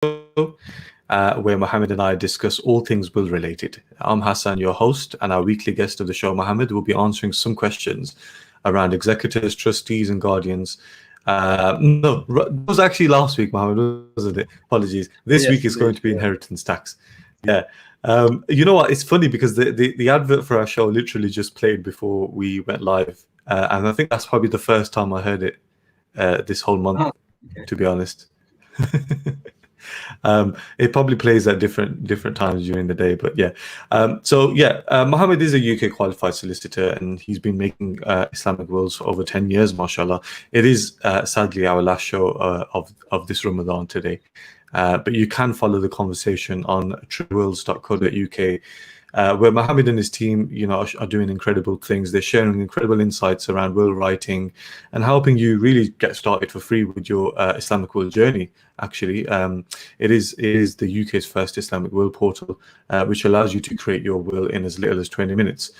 where Mohammed and I discuss all things will related. I'm Hassan, your host, and our weekly guest of the show, Mohammed, will be answering some questions around executors, trustees, and guardians. No, it was actually last week, Mohammed, wasn't it? Apologies. This week is going to be inheritance tax. Yeah. You know what? It's funny because the advert for our show literally just played before we went live. And I think that's probably the first time I heard it this whole month, to be honest. It probably plays at different times during the day, but yeah. Mohammed is a UK qualified solicitor, and he's been making Islamic wills for over 10 years, mashallah. It is sadly our last show of this Ramadan today, but you can follow the conversation on truewills.co.uk. Where Mohammed and his team, are doing incredible things. They're sharing incredible insights around will writing and helping you really get started for free with your Islamic will journey. Actually, it is the UK's first Islamic will portal, which allows you to create your will in as little as 20 minutes.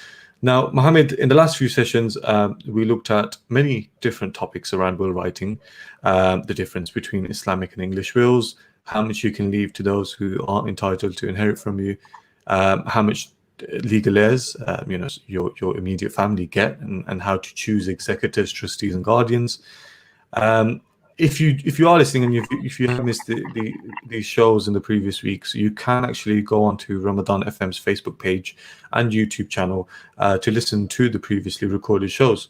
Now, Mohammed, in the last few sessions, we looked at many different topics around will writing, the difference between Islamic and English wills, how much you can leave to those who aren't entitled to inherit from you, how much legal heirs, your immediate family get, and how to choose executors, trustees, and guardians. If you are listening and if you have missed these shows in the previous weeks, you can actually go onto Ramadan FM's Facebook page and YouTube channel to listen to the previously recorded shows.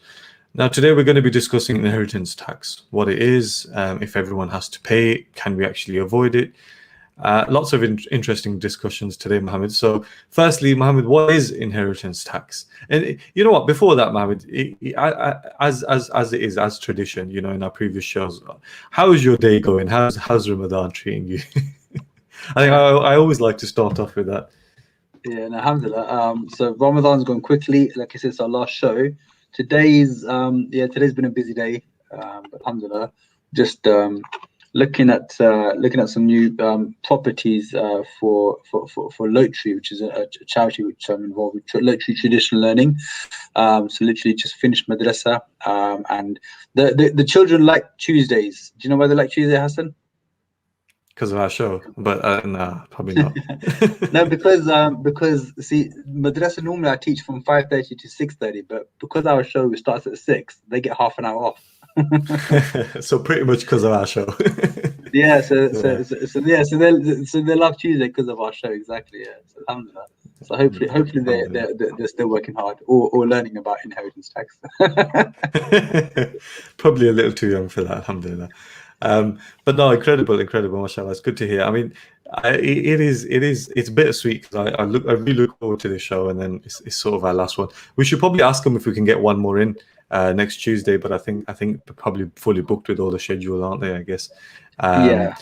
Now, today we're going to be discussing inheritance tax, what it is, if everyone has to pay it, can we actually avoid it? Lots of interesting discussions today, Mohammed. So firstly, Mohammed, what is inheritance tax? And you know what, before that, Mohammed, as it is, as tradition, in our previous shows, how is your day going? How's Ramadan treating you? I always like to start off with that. Yeah, alhamdulillah. So Ramadan's gone quickly. Like I said, it's our last show. Today's been a busy day. But alhamdulillah, just looking at some new properties for Lotri, which is a charity which I'm involved with, Lotri Traditional Learning. So literally just finished madrasa, and the children like Tuesdays. Do you know why they like Tuesday, Hassan? Because of our show, but no, probably not. No, because see, madrasa normally I teach from 5:30 to 6:30, but because our show starts at 6, they get half an hour off. So pretty much because of our show. Yeah, so they love Tuesday because of our show, exactly. Yeah, so alhamdulillah. So hopefully they're still working hard or learning about inheritance tax. Probably a little too young for that, alhamdulillah. But no, incredible, mashallah. It's good to hear. I mean, it's bittersweet because I really look forward to this show, and then it's sort of our last one. We should probably ask them if we can get one more in next Tuesday, but I think they're probably fully booked with all the schedule, aren't they? I guess. Yeah,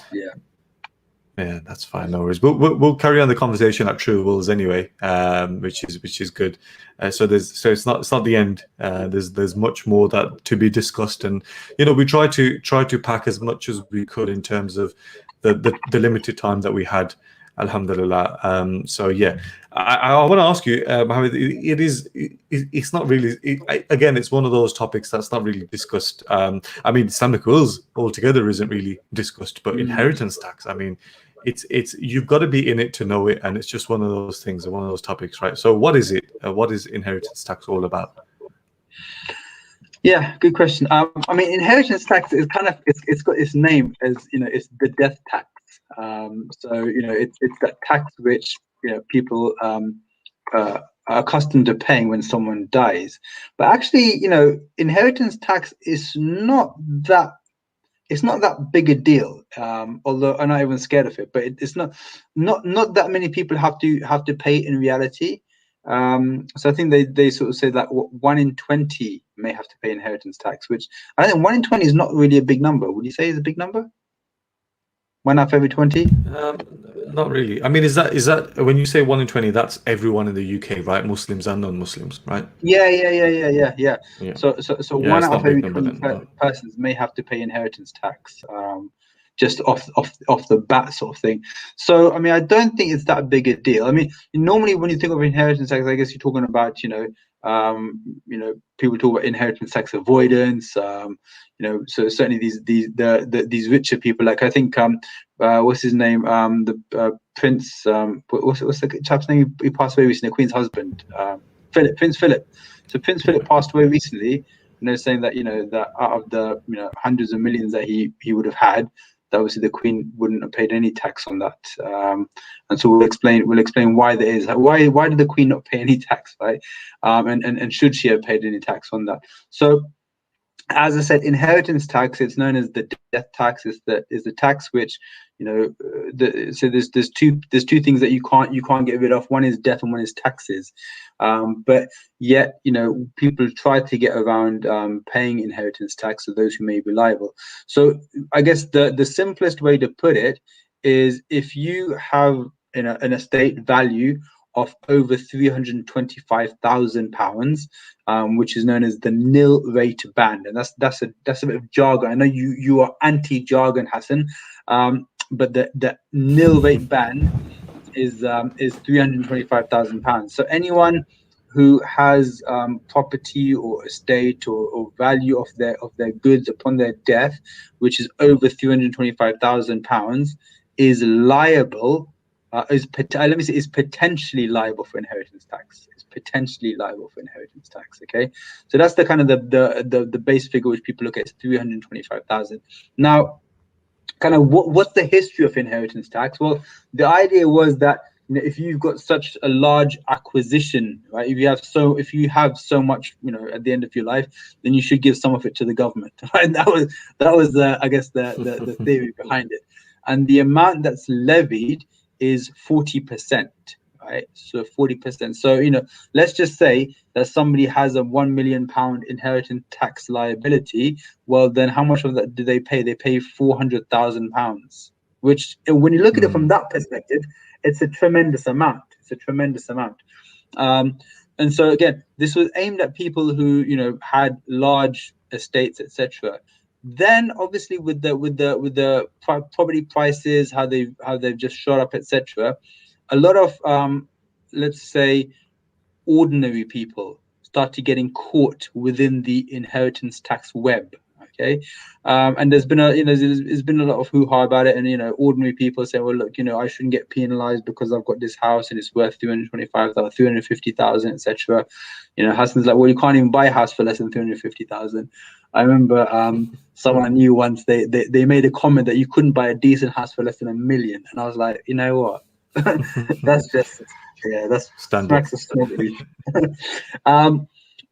that's fine. No worries. We'll carry on the conversation at True Wills anyway, which is good. So it's not the end. There's much more that to be discussed, and we try to pack as much as we could in terms of the limited time that we had. Alhamdulillah. So yeah, I want to ask you, Mohammed. It's not really. Again, it's one of those topics that's not really discussed. I mean, Islamic wills altogether isn't really discussed, but inheritance tax. I mean, it's you've got to be in it to know it, and it's just one of those things, one of those topics, right? So, what is it? What is inheritance tax all about? Yeah, good question. I mean, inheritance tax is kind of it's got its name as it's the death tax. So it's that tax which people are accustomed to paying when someone dies. But actually, inheritance tax is not that big a deal. Although I'm not even scared of it, but it's not that many people have to pay in reality. So I think they sort of say that 1 in 20 may have to pay inheritance tax, which I think 1 in 20 is not really a big number. Would you say is a big number? 1 out of every 20? Not really. I mean, is that when you say 1 in 20, that's everyone in the UK, right? Muslims and non-Muslims, right? Yeah. So 1 out of every 20 persons may have to pay inheritance tax, just off the bat sort of thing. So I mean, I don't think it's that big a deal. I mean, normally when you think of inheritance tax, I guess you're talking about People talk about inheritance tax avoidance. So certainly these richer people, like I think what's his name, the Prince, what's the chap's name? He passed away recently. The Queen's husband, Prince Philip. So Prince Philip passed away recently. Saying that that out of the hundreds of millions that he would have had, that obviously the Queen wouldn't have paid any tax on that. And so we'll explain why there is. Why did the Queen not pay any tax, right? And should she have paid any tax on that? So, as I said, inheritance tax, it's known as the death tax. Is the tax which so there's two things that you can't get rid of. One is death and one is taxes. But yet people try to get around paying inheritance tax to those who may be liable. So I guess the simplest way to put it is, if you have an estate value of over £325,000, which is known as the nil rate band, and that's a bit of jargon. I know you are anti-jargon, Hassan, but the nil rate band is £325,000. So anyone who has property or estate or value of their goods upon their death, which is over £325,000, is liable. Is potentially liable for inheritance tax. It's potentially liable for inheritance tax. Okay, so that's the kind of the base figure which people look at, is 325,000. Now, kind of what's the history of inheritance tax? Well, the idea was that if you've got such a large acquisition, right? If you have so much, at the end of your life, then you should give some of it to the government. Right? That was I guess the theory behind it, and the amount that's levied is 40%, right? So 40%. So let's just say that somebody has a £1 million inheritance tax liability. Well, then how much of that do they pay? They pay £400,000, which, when you look at it from that perspective, it's a tremendous amount. And so again, this was aimed at people who had large estates, etc. Then obviously with the property prices, how they've just shot up, etc., a lot of let's say ordinary people started getting caught within the inheritance tax web. Okay, and there's been there's been a lot of hoo-ha about it, and ordinary people say, well, look, I shouldn't get penalized because I've got this house and it's worth 325,000, 350,000, etc. Hassan's like, well, you can't even buy a house for less than 350,000. I remember someone I knew once, they made a comment that you couldn't buy a decent house for less than $1 million, and I was like, you know what, that's just that's standard.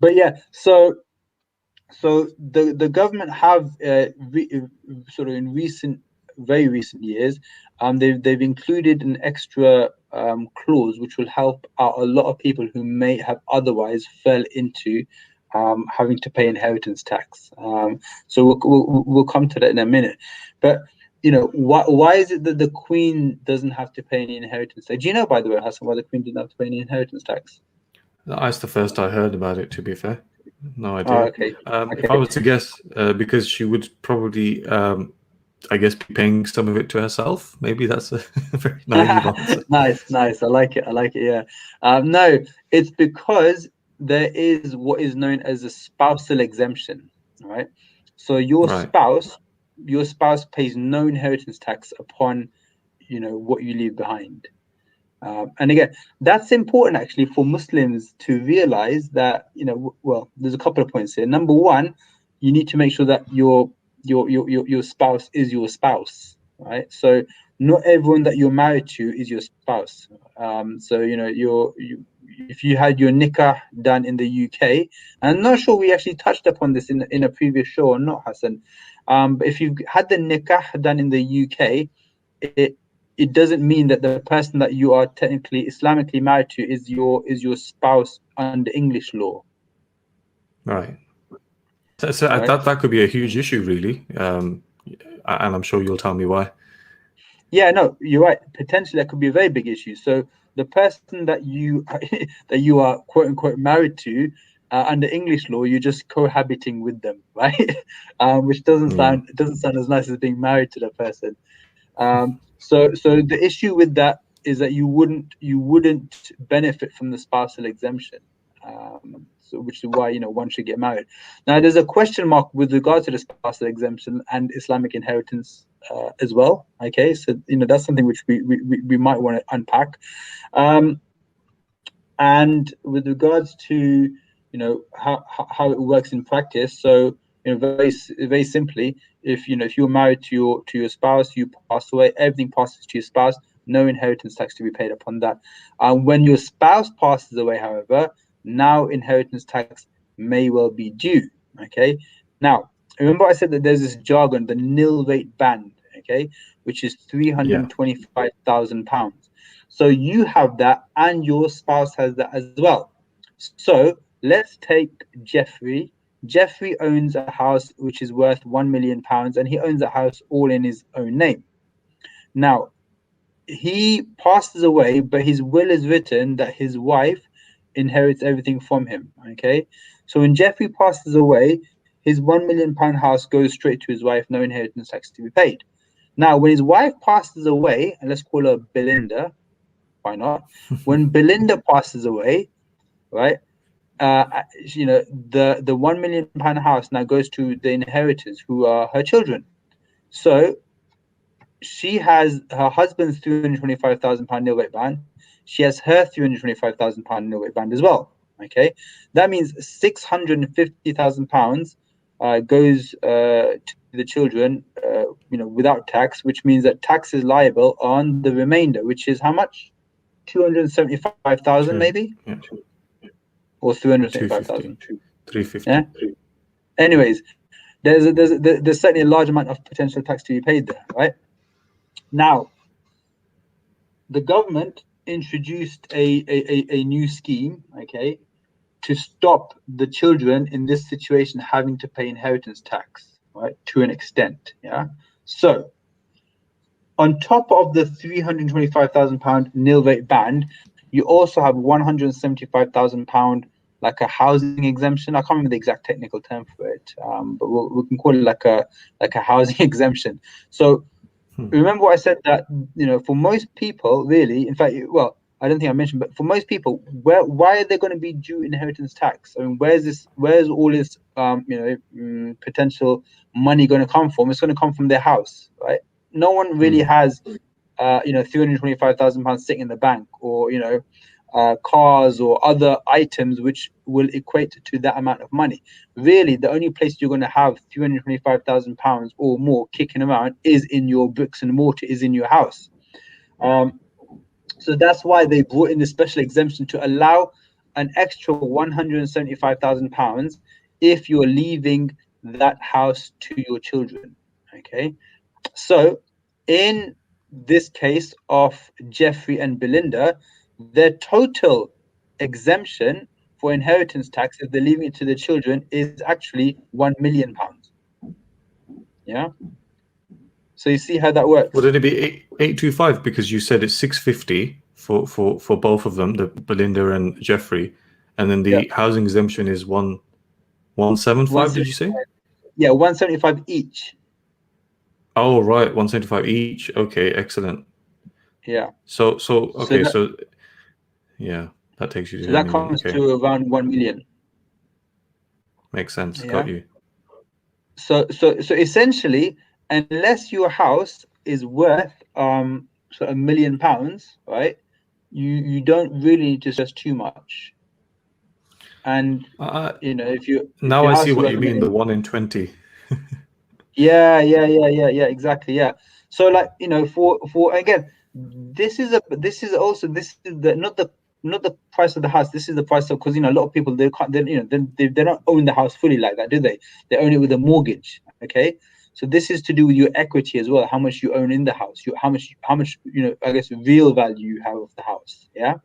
But yeah, so the government have sort of in very recent years, they've included an extra clause which will help out a lot of people who may have otherwise fell into having to pay inheritance tax. So we'll come to that in a minute. But why is it that the Queen doesn't have to pay any inheritance tax? Do you know, by the way, Hassan, why the Queen didn't have to pay any inheritance tax? That's the first I heard about it, to be fair. No idea. Oh, okay. If I was to guess, because she would probably, I guess, be paying some of it to herself. Maybe that's a very naive answer. Nice. I like it. Yeah. No, it's because there is what is known as a spousal exemption, right? So your spouse pays no inheritance tax upon, what you leave behind. And again, that's important actually for Muslims to realize that, well, there's a couple of points here. Number one, you need to make sure that your spouse is your spouse, right? So not everyone that you're married to is your spouse. So if you had your nikah done in the UK, and I'm not sure we actually touched upon this in a previous show or not, Hassan, but if you've had the nikah done in the UK, it doesn't mean that the person that you are technically Islamically married to is your spouse under English law. Right. So Right. that could be a huge issue, really, and I'm sure you'll tell me why. Yeah, no, you're right. Potentially, that could be a very big issue. So the person that you are quote unquote married to under English law, you're just cohabiting with them, right? Which doesn't sound as nice as being married to the person. So the issue with that is that you wouldn't benefit from the spousal exemption. so, which is why one should get married. Now, there's a question mark with regard to the spousal exemption and Islamic inheritance as well. Okay, so that's something which we might want to unpack. And with regards to how it works in practice, so very simply, if you're married to your spouse, you pass away, everything passes to your spouse, no inheritance tax to be paid upon that. When your spouse passes away, however, now inheritance tax may well be due. Okay, now remember I said that there's this jargon, the nil rate band, okay, which is £325,000. So you have that and your spouse has that as well. So let's take Jeffrey. Jeffrey owns a house which is worth £1 million, and he owns a house all in his own name. Now, he passes away, but his will is written that his wife inherits everything from him. Okay, so when Jeffrey passes away, his £1 million house goes straight to his wife, no inheritance tax to be paid. Now, when his wife passes away, and let's call her Belinda, why not? When Belinda passes away, right? The £1 million house now goes to the inheritors, who are her children. So she has her husband's £325,000 nil rate band. She has her £325,000 nil rate band as well. Okay, that means £650,000 goes to the children, without tax, which means that tax is liable on the remainder, which is how much? 275,000 maybe, or 375,000. 350. Yeah. Anyways, there's certainly a large amount of potential tax to be paid there, right? Now, the government introduced a new scheme, okay, to stop the children in this situation having to pay inheritance tax, right, to an extent. Yeah. So, on top of the £325,000 nil rate band, you also have £175,000 like a housing exemption. I can't remember the exact technical term for it, but we can call it like a housing exemption. So remember what I said, that for most people, really, in fact, well, I don't think I mentioned, but for most people, why are they going to be due inheritance tax? I mean, where's all this potential money going to come from? It's going to come from their house, right? No one really has £325,000 sitting in the bank, or cars or other items which will equate to that amount of money. Really, the only place you're going to have £325,000 or more kicking around is in your bricks and mortar, is in your house. So that's why they brought in the special exemption to allow an extra £175,000 if you're leaving that house to your children. Okay, so in this case of Jeffrey and Belinda, their total exemption for inheritance tax, if they're leaving it to the children, is actually £1 million. Yeah. So you see how that works. Would it be 825, because you said it's 650 for both of them, the Belinda and Jeffrey, and then the housing exemption is 175? Did you say? Yeah, 175 each. Oh, right, 175 each. Okay, excellent. Yeah. So yeah, that takes you to. So that comes to around 1 million. Makes sense. Yeah. Got you. So essentially, unless your house is worth £1 million, right? You don't really need to stress too much. And if you now I see what you mean, the 1 in 20. Yeah, exactly. Yeah. So for again, this is not the price of the house. This is the price of, because a lot of people, they don't own the house fully like that, do they? They own it with a mortgage. Okay. So this is to do with your equity as well, how much you own in the house, how much I guess real value you have of the house. Yeah.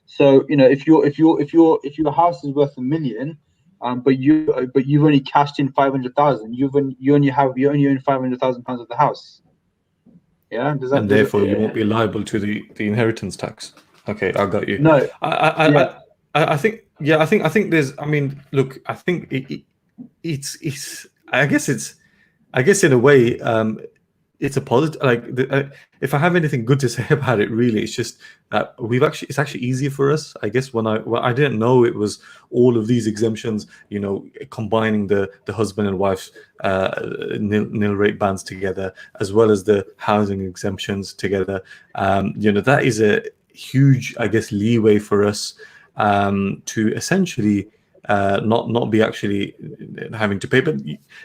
So if your house is worth £1 million, but you've only cashed in 500,000, you only own £500,000 of the house. Yeah. And therefore you won't be liable to the inheritance tax. Okay, I got you. No. I think there's, I mean, look, I think it's I guess in a way, it's a positive. Like if I have anything good to say about it, really, it's just that it's actually easier for us. I guess when I didn't know it was all of these exemptions, you know, combining the husband and wife nil rate bans together, as well as the housing exemptions together. You know, that is a huge, I guess, leeway for us to essentially not be actually having to pay. But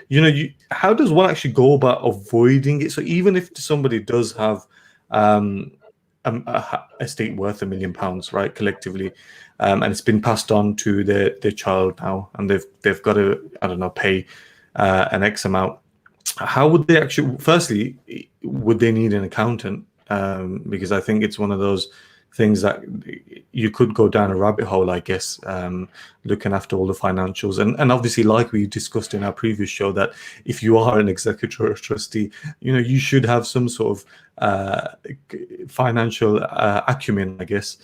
you know, how does one actually go about avoiding it? So even if somebody does have a estate worth £1 million, right, collectively, and it's been passed on to their child now, and they've got to, I don't know, pay an X amount. How would they actually? Firstly, would they need an accountant? Because I think it's one of those things that you could go down a rabbit hole, I guess, looking after all the financials. And obviously, like we discussed in our previous show, that if you are an executor or trustee, you know, you should have some sort of financial acumen, I guess,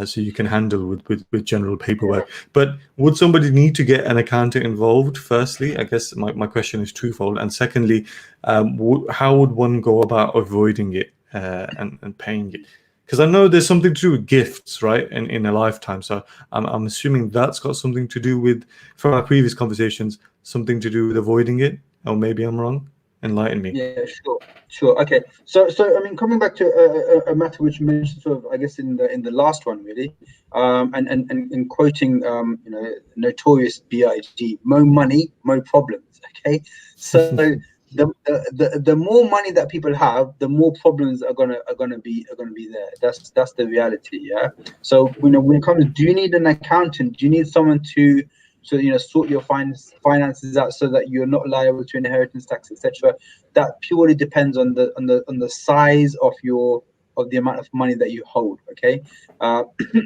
so you can handle with general paperwork. But would somebody need to get an accountant involved? Firstly, I guess my question is twofold. And secondly, how would one go about avoiding it and paying it? Because I know there's something to do with gifts, right, in a lifetime. So I'm assuming that's got something to do with, from our previous conversations, something to do with avoiding it. Or maybe I'm wrong. Enlighten me. Yeah, sure. Okay. So I mean, coming back to a matter which you mentioned, sort of, I guess in the last one, really, and quoting, you know, notorious B.I.G. Mo money, mo problems. Okay. So the more money that people have, the more problems are gonna be there. That's the reality. Yeah. So, you know, when it comes, do you need an accountant? Do you need someone to, so, you know, sort your finances out so that you're not liable to inheritance tax, etc.? That purely depends on the size of the amount of money that you hold. Okay.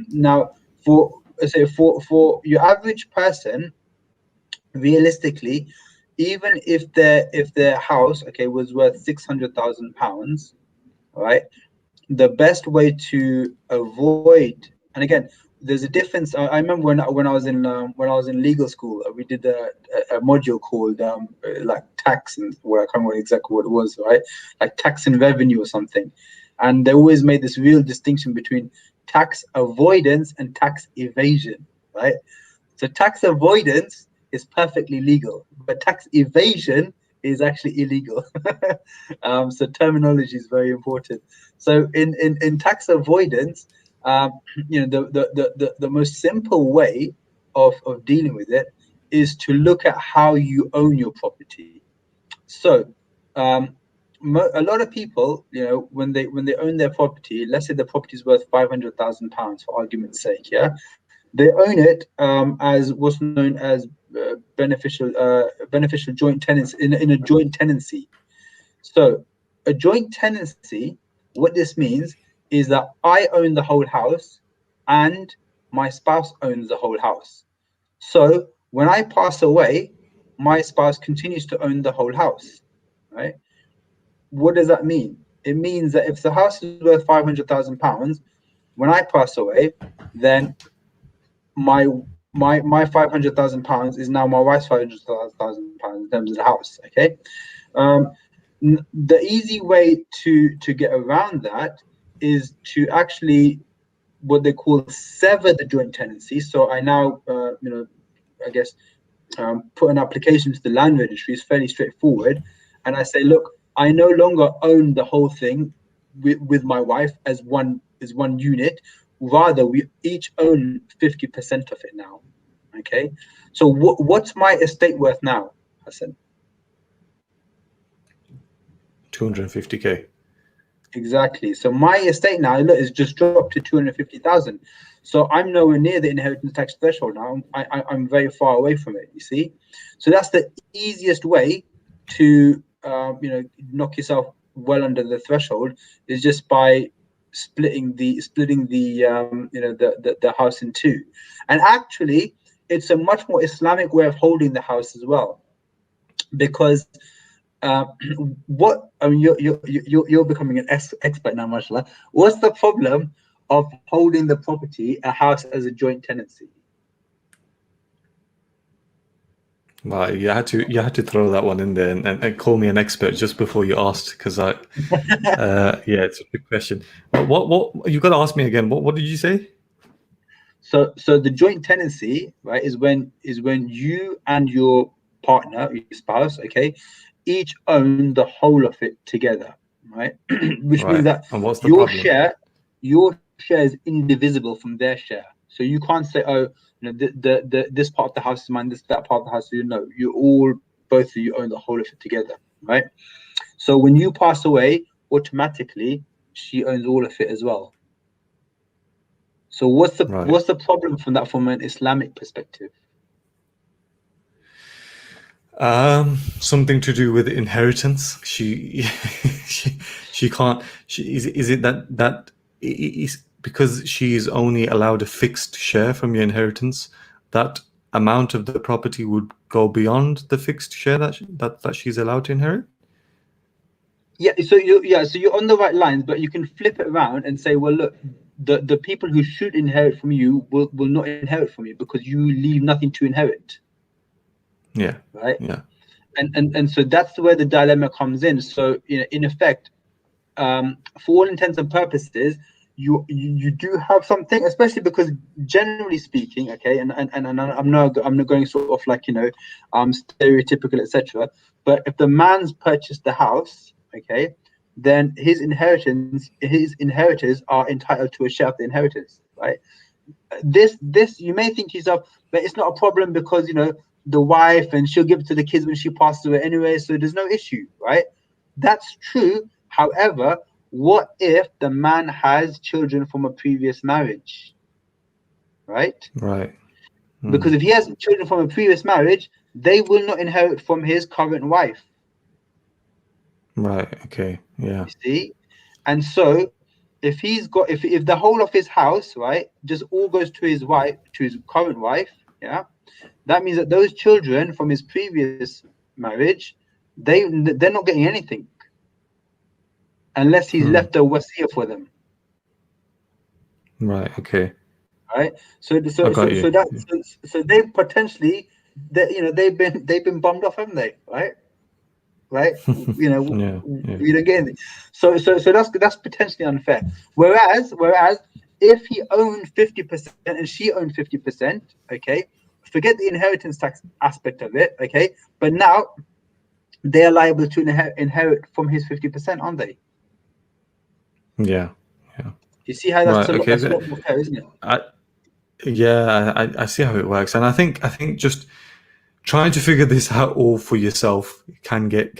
Now, for your average person, realistically, even if their house, okay, was worth £600,000, right, the best way to avoid, and again, there's a difference. I remember when I was in legal school, we did a module called like tax, and where I can't remember exactly what it was, right? Like tax and revenue or something. And they always made this real distinction between tax avoidance and tax evasion, right? So tax avoidance is perfectly legal, but tax evasion is actually illegal. So terminology is very important. So in tax avoidance, you know, the most simple way of dealing with it is to look at how you own your property. So a lot of people, you know, when they own their property, let's say the property is worth £500,000 for argument's sake, yeah, they own it as what's known as beneficial joint tenancy, in a joint tenancy. So a joint tenancy, what this means is that I own the whole house and my spouse owns the whole house. So when I pass away, my spouse continues to own the whole house, right? What does that mean? It means that if the house is worth £500,000, when I pass away, then my £500,000 is now my wife's £500,000 in terms of the house. Okay. The easy way to get around that is to actually what they call sever the joint tenancy. So I now, you know, I guess put an application to the land registry. Is fairly straightforward, and I say, look, I no longer own the whole thing with my wife as one unit. Rather, we each own 50% of it now. Okay, so what's my estate worth now, Hassan? 250K. Exactly. So my estate now is just dropped to 250,000. So I'm nowhere near the inheritance tax threshold now. I'm very far away from it. You see, so that's the easiest way to you know, knock yourself well under the threshold, is just by splitting the you know, the house in two. And actually, it's a much more Islamic way of holding the house as well, because what, I mean, you're becoming an expert now, mashallah. What's the problem of holding the property, a house, as a joint tenancy? Wow, you had to throw that one in there and call me an expert just before you asked, because yeah, it's a good question. What you got to ask me again? What did you say? So the joint tenancy, right, is when you and your partner, your spouse, okay, each own the whole of it together, right? Which means Right. that And what's the your problem? share, your share is indivisible from their share. So you can't say, oh, the this part of the house is mine, this that part of the house. You know, you all both of you own the whole of it together, right? So when you pass away, automatically she owns all of it as well. So what's the Right. what's the problem from that from an Islamic perspective? Something to do with inheritance. She, she can't. Is it that is because she is only allowed a fixed share from your inheritance? That amount of the property would go beyond the fixed share that she's allowed to inherit. So you're on the right lines, but you can flip it around and say, well, look, the people who should inherit from you will not inherit from you because you leave nothing to inherit, Yeah. right? Yeah. And so that's where the dilemma comes in. So in effect, for all intents and purposes, you do have something, especially because generally speaking, okay, and I'm not going sort of like stereotypical, etc. But if the man's purchased the house, okay, then his inheritors are entitled to a share of the inheritance, right? This you may think to yourself, but it's not a problem because the wife and she'll give it to the kids when she passes away anyway, so there's no issue, right? That's true. However, what if the man has children from a previous marriage, right? Right. Because if he has children from a previous marriage, they will not inherit from his current wife, Right. Okay. Yeah. you see? And so if the whole of his house, right, just all goes to his wife, to his current wife, yeah, that means that those children from his previous marriage, they're not getting anything unless he's Hmm. left a wasiya for them, Right. Okay. right? So I so got so you. so that so they potentially they've been bummed off, haven't they? Right? Yeah. Yeah. We don't get anything. So that's potentially unfair. Whereas if he owned 50% and she owned 50%, okay, forget the inheritance tax aspect of it, okay, but now they are liable to inherit from his 50%, aren't they? Yeah. Yeah. You see how Right. Okay. that's a lot more fair, isn't it? I, yeah, I see how it works, and I think just trying to figure this out all for yourself can get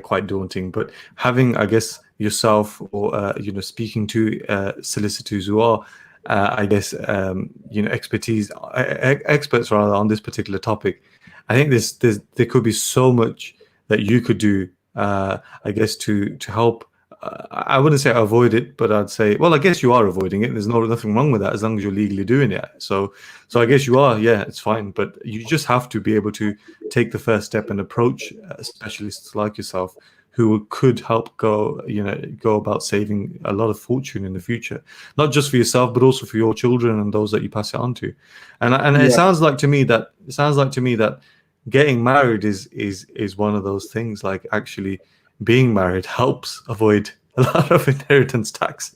quite daunting. But having, I guess, yourself or speaking to solicitors who are, I guess, experts rather on this particular topic, I think there could be so much that you could do. I guess to help. I wouldn't say avoid it, but I'd say, well, I guess you are avoiding it. There's nothing wrong with that as long as you're legally doing it. So I guess you are, yeah, it's fine. But you just have to be able to take the first step and approach specialists like yourself who could help go about saving a lot of fortune in the future, not just for yourself but also for your children and those that you pass it on to. And it Yeah. sounds like to me that getting married is one of those things. Like, actually being married helps avoid a lot of inheritance tax,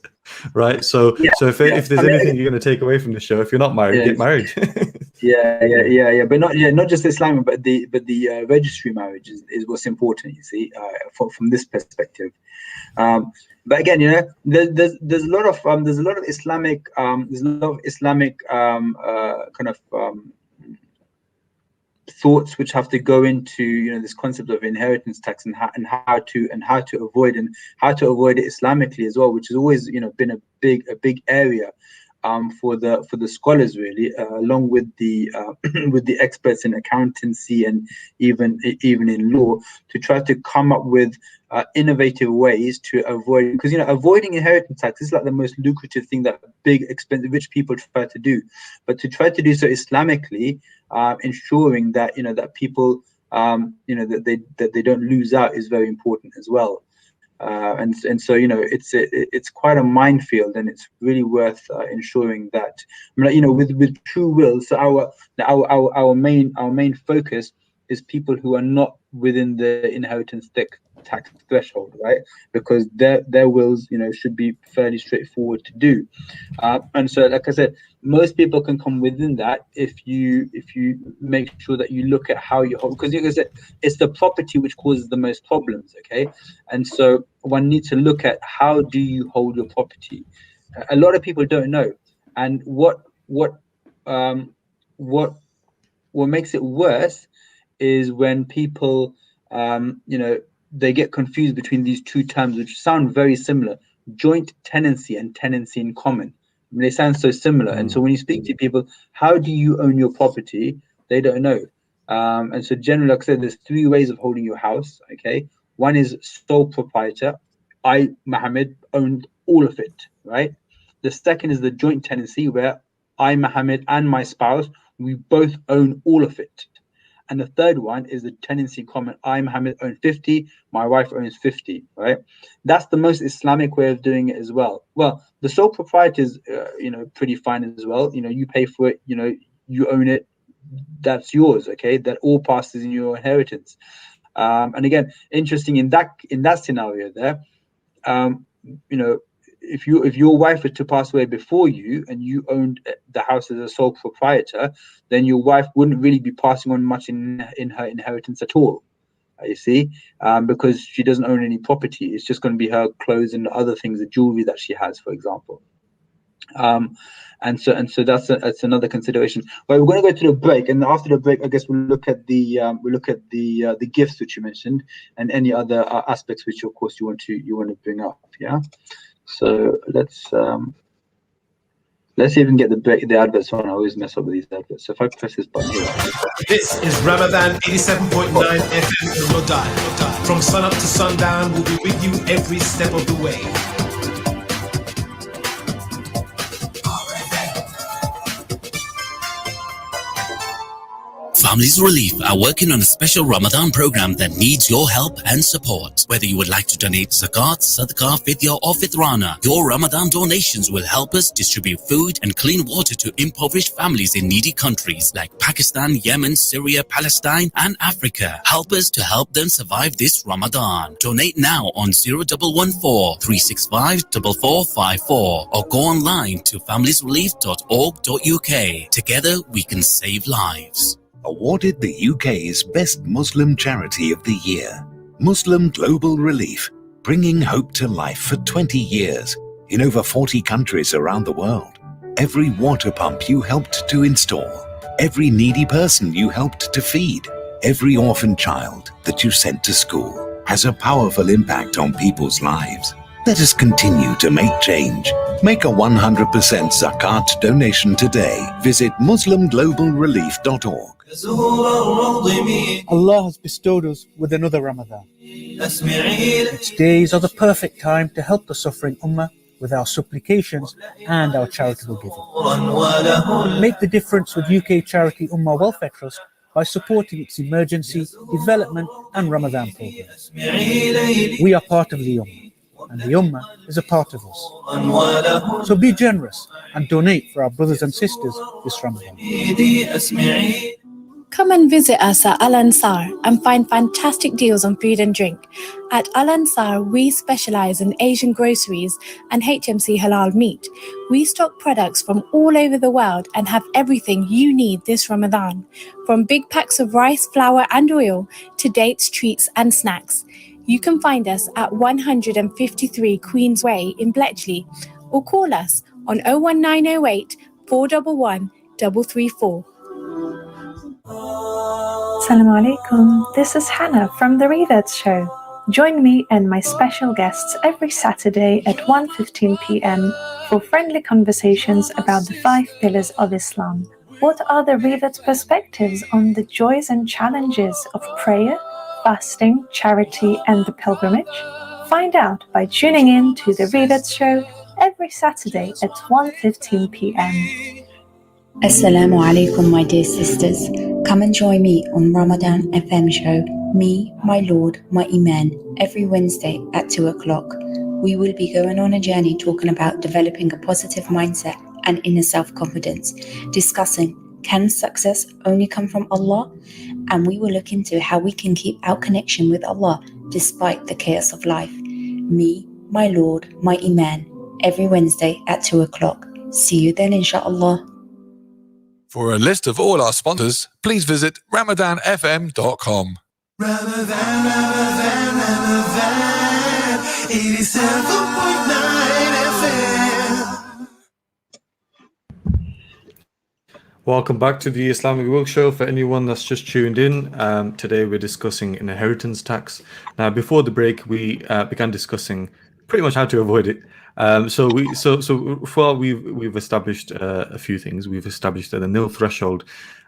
right? So Yeah. so if Yeah. if there's I mean, anything you're going to take away from the show, if you're not married, yeah. get married. Yeah, Yeah. but not just Islamic, but the registry marriage is what's important. You see, from this perspective. But again, there's a lot of Islamic kind of thoughts which have to go into this concept of inheritance tax and how to avoid it Islamically as well, which has always been a big area for the scholars, really, along with the with the experts in accountancy and even in law, to try to come up with innovative ways to avoid, because avoiding inheritance tax is like the most lucrative thing that big expensive rich people try to do, but to try to do so Islamically, ensuring that that people that they don't lose out is very important as well. And so it's quite a minefield, and it's really worth ensuring that, with true will. So our main focus is people who are not within the inheritance tax threshold, right? Because their wills, should be fairly straightforward to do. And so, like I said, most people can come within that if you make sure that you look at how you hold, because it's the property which causes the most problems, okay? And so one needs to look at how do you hold your property. A lot of people don't know, and what makes it worse is when people they get confused between these two terms, which sound very similar: joint tenancy and tenancy in common. I mean, they sound so similar. And so when you speak to people, how do you own your property? They don't know. And so generally, like I said, there's 3 ways of holding your house, okay? One is sole proprietor. I, Mohammed, owned all of it, right? The second is the joint tenancy, where I, Mohammed, and my spouse, we both own all of it. And the third one is the tenancy in common. I, Mohammed, own 50, my wife owns 50, right? That's the most Islamic way of doing it as well. Well, the sole proprietor is, pretty fine as well. You pay for it, you own it, that's yours, okay? That all passes in your inheritance. And again, interesting in that scenario there, if your wife was to pass away before you and you owned the house as a sole proprietor, then your wife wouldn't really be passing on much in her inheritance at all. You see, because she doesn't own any property. It's just going to be her clothes and other things, the jewelry that she has, for example. And so that's another consideration. But we're going to go to the break, and after the break, I guess we'll look at the gifts which you mentioned and any other aspects which, of course, you want to bring up. Yeah. So let's see if we can get the adverts on. I always mess up with these adverts. So if I press this button here. This is Ramadan 87.9 FM in Lodi. From sun up to sundown, we'll be with you every step of the way. Families Relief are working on a special Ramadan program that needs your help and support. Whether you would like to donate zakat, sadaqah, fidya or fitrana, your Ramadan donations will help us distribute food and clean water to impoverished families in needy countries like Pakistan, Yemen, Syria, Palestine and Africa. Help us to help them survive this Ramadan. Donate now on 0114 365 4454 or go online to familiesrelief.org.uk. Together we can save lives. Awarded the UK's Best Muslim Charity of the Year, Muslim Global Relief, bringing hope to life for 20 years in over 40 countries around the world. Every water pump you helped to install, every needy person you helped to feed, every orphan child that you sent to school has a powerful impact on people's lives. Let us continue to make change. Make a 100% zakat donation today. Visit muslimglobalrelief.org. Allah has bestowed us with another Ramadan. Its days are the perfect time to help the suffering Ummah with our supplications and our charitable giving. Make the difference with UK charity Ummah Welfare Trust by supporting its emergency, development and Ramadan programs. We are part of the Ummah, and the Ummah is a part of us. So be generous and donate for our brothers and sisters this Ramadan. Come and visit us at Al Ansar and find fantastic deals on food and drink. At Al Ansar, we specialize in Asian groceries and HMC halal meat. We stock products from all over the world and have everything you need this Ramadan, from big packs of rice, flour and oil to dates, treats and snacks. You can find us at 153 Queens Way in Bletchley or call us on 01908 411 334. Assalamu alaikum, this is Hannah from The Readers Show. Join me and my special guests every Saturday at 1:15 p.m. for friendly conversations about the 5 pillars of Islam. What are the Readers' perspectives on the joys and challenges of prayer, fasting, charity and the pilgrimage? Find out by tuning in to The Readers Show every Saturday at 1:15 p.m. Assalamu alaikum, my dear sisters. Come and join me on Ramadan FM show, me, my Lord, my Iman, every Wednesday at 2 o'clock. We will be going on a journey talking about developing a positive mindset and inner self-confidence, discussing can success only come from Allah, and we will look into how we can keep our connection with Allah despite the chaos of life. Me, my Lord, my Iman, every Wednesday at 2 o'clock. See you then, inshallah. For a list of all our sponsors, please visit ramadanfm.com. Ramadan, 87.9 FM. Welcome back to the Islamic World Show. For anyone that's just tuned in, today we're discussing inheritance tax. Now, before the break, we began discussing pretty much how to avoid it. So far we've established a few things. We've established that the nil threshold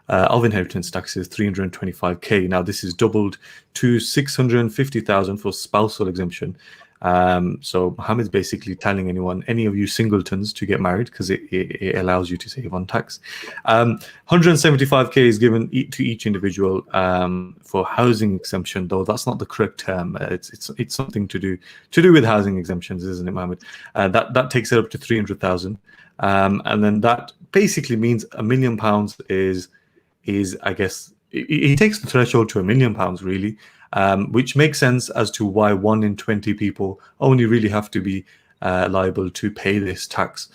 of inheritance tax is 325k. Now, this is doubled to 650,000 for spousal exemption. So Mohammed's basically telling any of you singletons to get married because it allows you to save on tax. 175k is given to each individual for housing exemption, though that's not the correct term. It's something to do with housing exemptions, isn't it, Mohammed? That takes it up to 300,000, and then that basically means £1 million is I guess he takes the threshold to £1 million really. Which makes sense as to why 1 in 20 people only really have to be liable to pay this tax.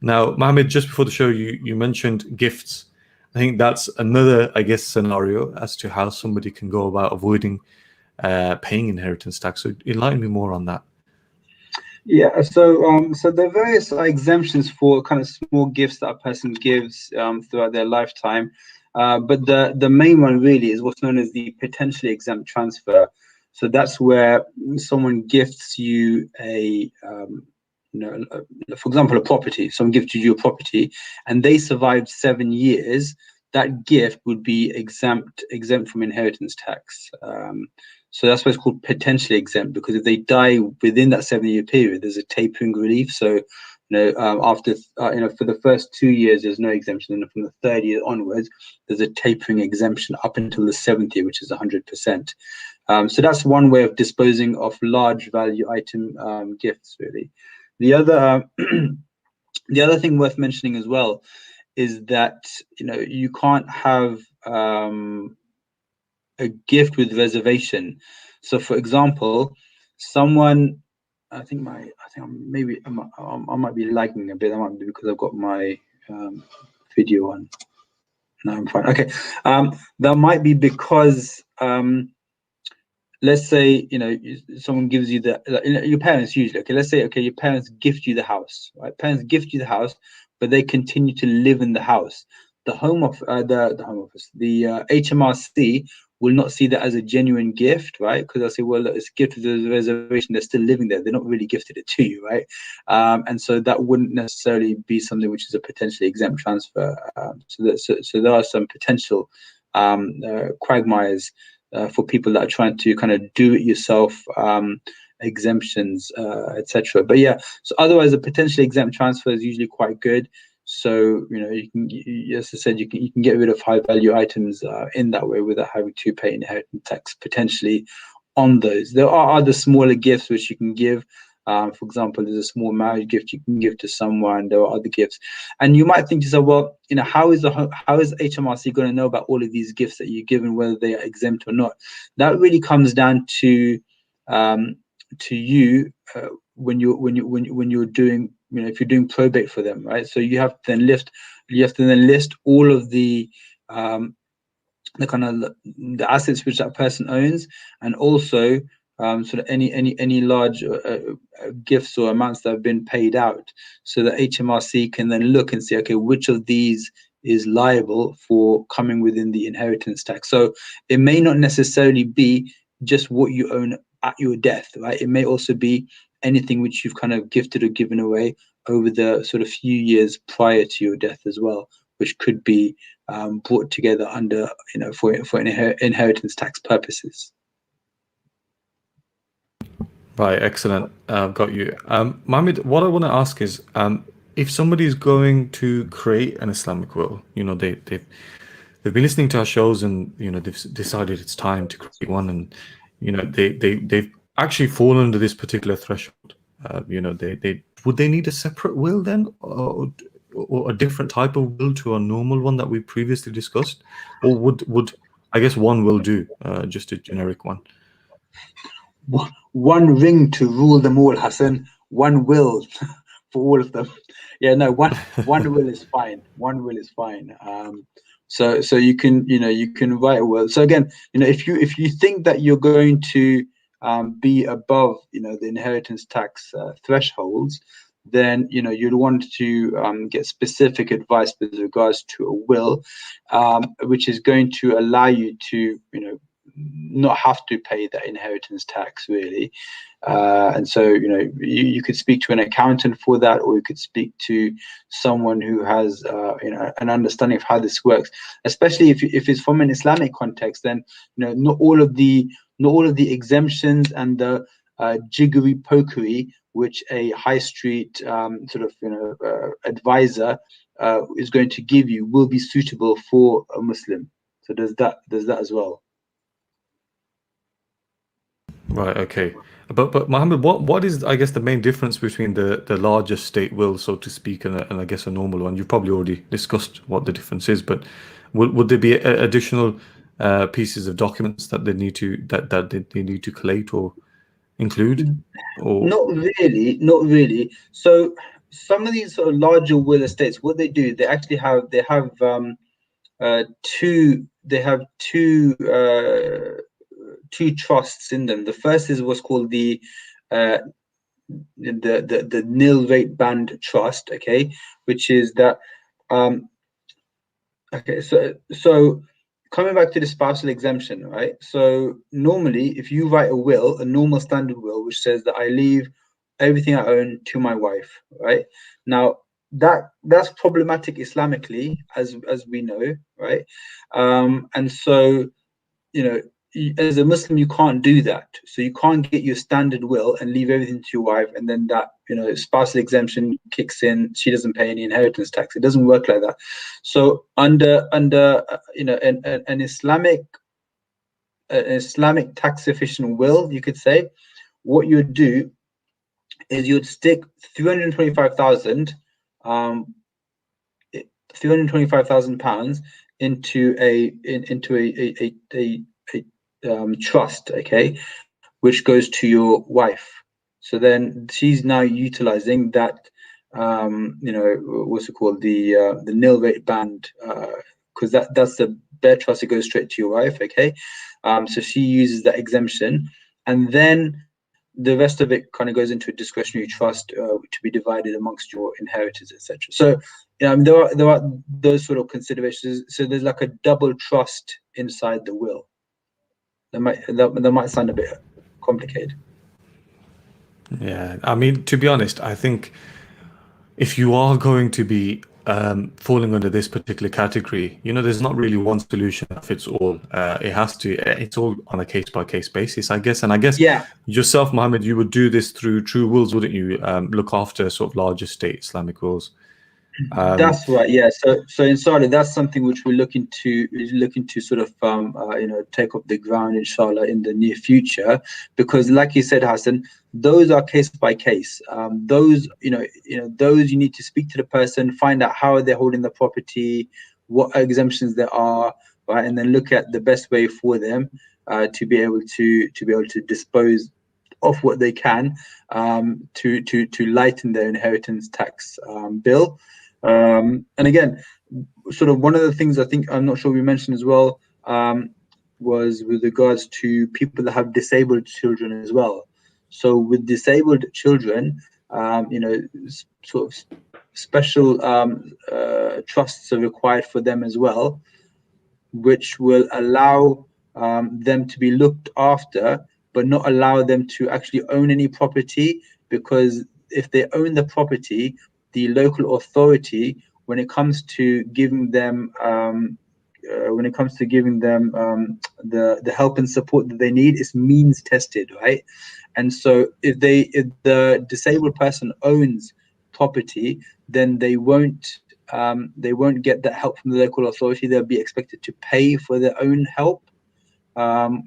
Now, Mohammed, just before the show, you mentioned gifts. I think that's another, I guess, scenario as to how somebody can go about avoiding paying inheritance tax. So enlighten me more on that. Yeah, so there are various exemptions for kind of small gifts that a person gives throughout their lifetime. But the main one really is what's known as the potentially exempt transfer. So that's where someone gifts you for example, a property. Someone gifted you a property, and they survived 7 years. That gift would be exempt from inheritance tax. So that's why it's called potentially exempt, because if they die within that 7-year period, there's a tapering relief. So after for the first 2 years there's no exemption, and from the 3rd year onwards there's a tapering exemption up until the 7th year, which is 100%. So that's one way of disposing of large value item gifts, really. The other the other thing worth mentioning as well is that you can't have a gift with reservation. So for example, someone, I might be lagging a bit. That might be because I've got my video on. No, I'm fine. Okay, that might be because let's say someone gives you your parents usually. Okay, let's say your parents gift you the house, right? Parents gift you the house, but they continue to live in the house. The HMRC will not see that as a genuine gift, right? Because they'll say, well, look, it's a gift with a reservation. They're still living there. They're not really gifted it to you, right? And so that wouldn't necessarily be something which is a potentially exempt transfer. So there are some potential quagmires for people that are trying to kind of do it yourself exemptions, etc. But yeah, so otherwise a potentially exempt transfer is usually quite good. So you can, as I said, you can get rid of high value items in that way without having to pay inheritance tax potentially on those. There are other smaller gifts which you can give. For example, there's a small marriage gift you can give to someone. There are other gifts, and you might think to yourself, well, how is HMRC going to know about all of these gifts that you're given, whether they are exempt or not? That really comes down to you when you're doing, if you're doing probate for them, right? So you have to then list all of the the assets which that person owns, and also sort of any large gifts or amounts that have been paid out, so that HMRC can then look and see, okay, which of these is liable for coming within the inheritance tax. So it may not necessarily be just what you own at your death, right? It may also be anything which you've kind of gifted or given away over the sort of few years prior to your death as well, which could be brought together under, for inheritance tax purposes. Right, excellent. Got you. Mohammed, what I want to ask is, if somebody is going to create an Islamic will, they've been listening to our shows and they've decided it's time to create one, and they've actually fallen under this particular threshold. Would they need a separate will then, or a different type of will to a normal one that we previously discussed, or would I guess one will do, just a generic one. One ring to rule them all, Hassan. One will for all of them. Yeah, no, one will is fine. One will is fine. So you can write a will. So again, if you think that you're going to be above the inheritance tax thresholds, then you'd want to get specific advice with regards to a will, which is going to allow you to not have to pay that inheritance tax, really. And so you could speak to an accountant for that, or you could speak to someone who has an understanding of how this works, especially if it's from an Islamic context. Then not all of the exemptions and the jiggery pokery which a high street advisor is going to give you will be suitable for a Muslim. So there's that as well. Right. Okay. But Mohammed, what is, I guess, the main difference between the larger state will, so to speak, and I guess a normal one? You've probably already discussed what the difference is, but would there be additional pieces of documents that they need to collate or include? Or not really. So some of these sort of larger will estates, what they do, they actually have two trusts in them. The first is what's called the nil rate band trust, okay, which is that so coming back to the spousal exemption, right? So normally if you write a will, a normal standard will, which says that I leave everything I own to my wife, right? Now that's problematic Islamically, as we know, right? And so as a Muslim, you can't do that. So you can't get your standard will and leave everything to your wife, and then that spousal exemption kicks in. She doesn't pay any inheritance tax. It doesn't work like that. So under an Islamic tax efficient will, you could say, what you would do is you'd stick 325,000 £325,000 into a trust, okay, which goes to your wife. So then she's now utilizing that what's it called, the nil rate band, because that's the bare trust that goes straight to your wife, okay. So she uses that exemption, and then the rest of it kind of goes into a discretionary trust to be divided amongst your inheritors, etc. So there are those sort of considerations. So there's like a double trust inside the will. That might sound a bit complicated. Yeah, I mean, to be honest, I think if you are going to be falling under this particular category, there's not really one solution that fits all. It's all on a case-by-case basis, I guess. And I guess yourself, Mohammed, you would do this through True Wills, wouldn't you? Look after sort of larger state Islamic wills. That's right, yeah. So inshallah, that's something which we're looking to sort of take up the ground, inshallah, in the near future, because like you said, Hassan, those are case by case. Those those you need to speak to the person, find out how they're holding the property, what exemptions there are, right, and then look at the best way for them to be able to dispose of what they can to lighten their inheritance tax bill. And again, sort of one of the things I think, I'm not sure we mentioned as well, was with regards to people that have disabled children as well. So with disabled children, sort of special trusts are required for them as well, which will allow them to be looked after, but not allow them to actually own any property, because if they own the property, the local authority, when it comes to giving them the help and support that they need, is means tested, right? And so if the disabled person owns property, then they won't get that help from the local authority. They'll be expected to pay for their own help,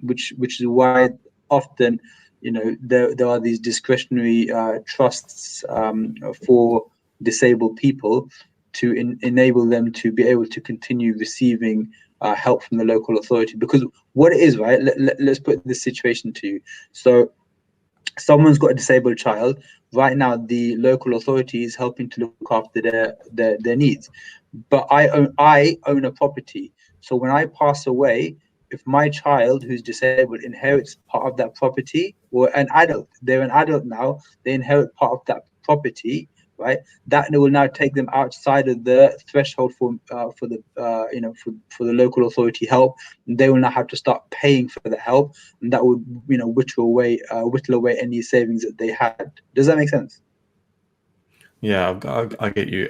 which is why often there are these discretionary trusts for disabled people to enable them to be able to continue receiving help from the local authority. Because what it is, right? Let's put this situation to you. So someone's got a disabled child. Right now, the local authority is helping to look after their needs. But I own a property. So when I pass away, if my child who's disabled inherits part of that property, or an adult, they're an adult now, they inherit part of that property, right? That will now take them outside of the threshold for the local authority help. They will now have to start paying for the help, and that would whittle away any savings that they had. Does that make sense? Yeah, I get you.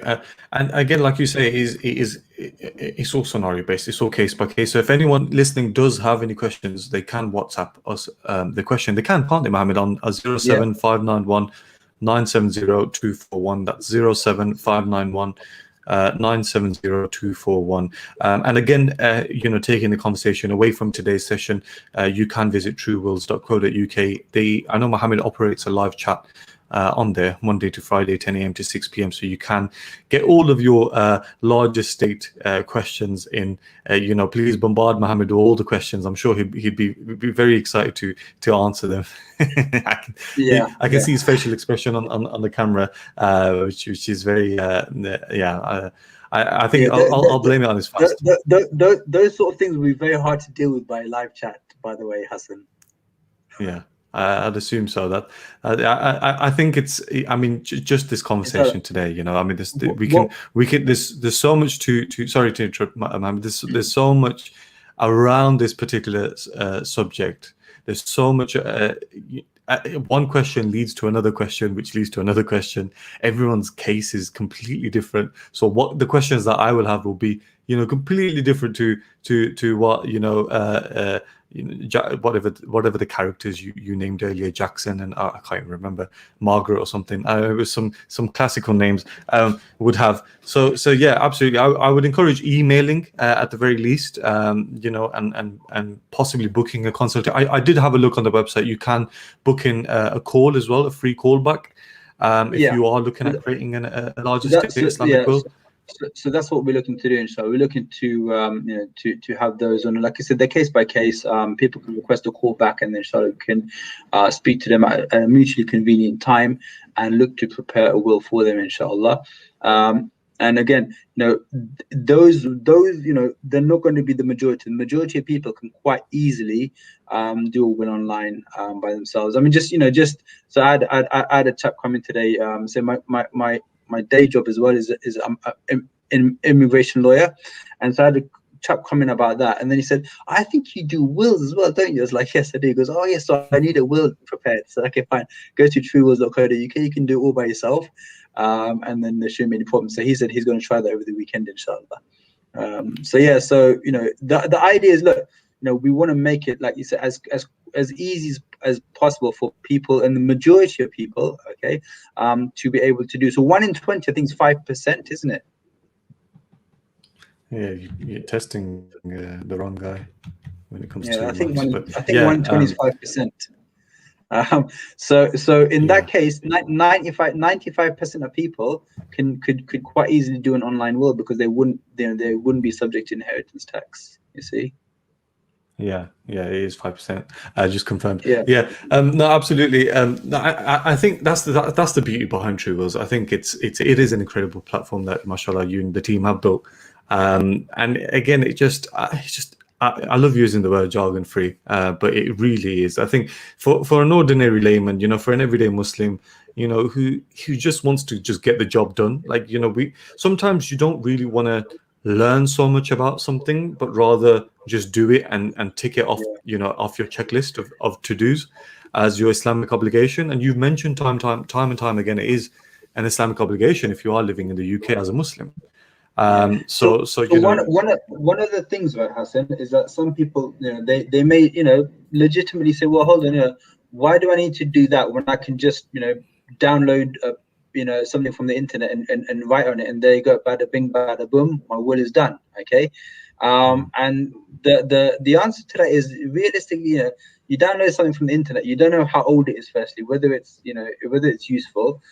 And again, like you say, it's all scenario based. It's all case by case. So if anyone listening does have any questions, they can WhatsApp us the question. They can, can't they, Mohammed, on 07591 970 241. That's 07591 970 241. And again, taking the conversation away from today's session, you can visit truewills.co.uk. I know Mohammed operates a live chat on there Monday to Friday, 10 a.m. to 6 p.m. So you can get all of your large estate questions in. Please bombard Mohammed with all the questions. I'm sure he'd be very excited to answer them. I can see his facial expression on the camera, which is very I think I'll blame it on his fast. Those sort of things will be very hard to deal with by live chat, by the way, Hassan. Yeah. I'd assume so. That I think it's. I mean, just this conversation today. There's so much to. Sorry to interrupt, Mohammed. There's so much around this particular subject. There's so much. One question leads to another question, which leads to another question. Everyone's case is completely different. So what the questions that I will have will be, completely different to what whatever the characters you named earlier, Jackson and I can't even remember, Margaret or something. It was some classical names would have. So yeah, absolutely. I would encourage emailing at the very least, and possibly booking a consult. I did have a look on the website. You can book in a call as well, a free call back, if you are looking at creating a larger Islamic will. So that's what we're looking to do. And so we're looking to to have those on, like I said, they're case by case. People can request a call back, and then Inshallah can speak to them at a mutually convenient time and look to prepare a will for them, Inshallah. And again, those they're not going to be the majority. The majority of people can quite easily do a will online by themselves. I mean, so I had a chap come in today. Say my day job as well is I'm an immigration lawyer, and so I had a chap comment about that, and then he said, I think you do wills as well, don't you? I was like, yes, I do. He goes, oh yes, so I need a will prepared. So okay, fine, go to truewills.co.uk, you can do it all by yourself, and then there shouldn't be any problem. So he said he's going to try that over the weekend, inshallah. The idea is, look, we want to make it, like you said, as easy as possible for people, and the majority of people, okay, to be able to do. So 1 in 20, I think, is 5%, isn't it? Yeah, you're testing the wrong guy when it comes to. I think 1 in 20 is 5%. So in that case, 95% of people could quite easily do an online will, because they wouldn't be subject to inheritance tax. You see. Yeah, it is 5%. Just confirmed. Yeah. No, absolutely. I think that's the beauty behind True Wills. I think it is an incredible platform that, mashallah, you and the team have built. And again, I love using the word jargon free, but it really is. I think for an ordinary layman, for an everyday Muslim, who just wants to just get the job done. Like, sometimes you don't really want to learn so much about something, but rather just do it and tick it off, off your checklist of to-dos as your Islamic obligation. And you've mentioned time and time again, it is an Islamic obligation if you are living in the UK as a Muslim. So one of the things, right, Hassan, is that some people, they may, legitimately say, well, hold on, why do I need to do that when I can just, download something from the internet and write on it, and there you go, bada bing, bada boom, my will is done. Okay. And the answer to that is, realistically, you download something from the internet, you don't know how old it is, firstly, whether it's useful.